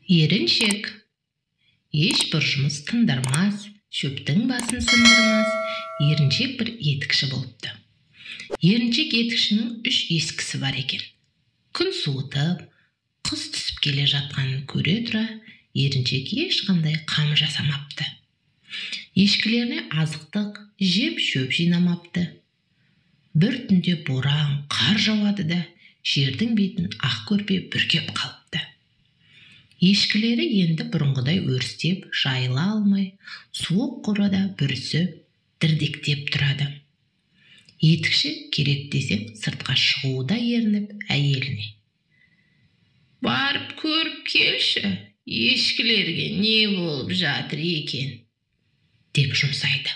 Еріншек. Ешбір жұмыс тындырмас, шөптің басын сындырмас, еріншек бір етікші болыпты. Еріншек етікшінің 3 ескісі бар екен. Күн суытып, қыс түсіп келе жатқанын көре тұра, еріншек ешқандай қам жасамапты. Ешкілеріне азықтық, жеп шөп жинамапты. Бір түнде боран, қар жауады да, жердің бетін ақ көрпе бүркеп қалыпты. Ешкілері енді бұрынғыдай өрістеп, жайыла алмай, суық қорада бүрісіп, дірдектеп тұрады. Етікші керек десең сыртқа шығуда ерініп әйеліне: «Барып көріп келші, ешкілерге не болып жатыр екен?» деп жұмсайды.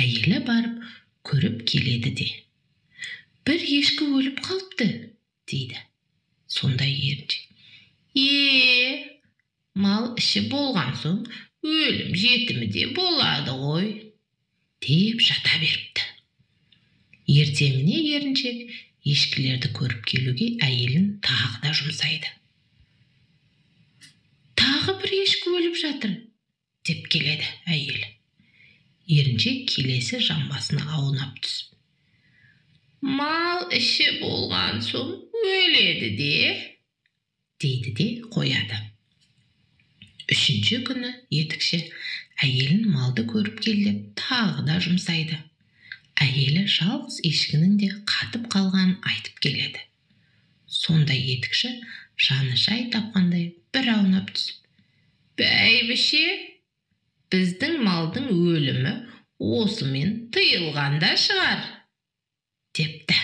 Әйелі барып көріп келеді де: «Бір ешкі өліп қалыпты» дейді. Сонда еріншек: «Мал іші болған соң өлім жетімі де болады ғой» деп жата беріпті. Ертеңіне еріншек ешкілерді көріп келуге әйелін тағы да жұмсайды. «Тағы бір ешкі өліп жатыр» деп келеді әйелі. Еріншек келесі жамбасына аунап түсіп: «Мал іші болған соң өледі де» дейді де қояды. Үшінші күні етікші әйелін малды көріп келдеп тағы да жұмсайды. Әйелі жалғыз ешкінің де қатып қалғанын айтып келеді. Сонда етікші жаны жай тапқандай бір аунап түсіп: «Бәйбіше, біздің малдың өлімі осымен тыйылғанда шығар» депті.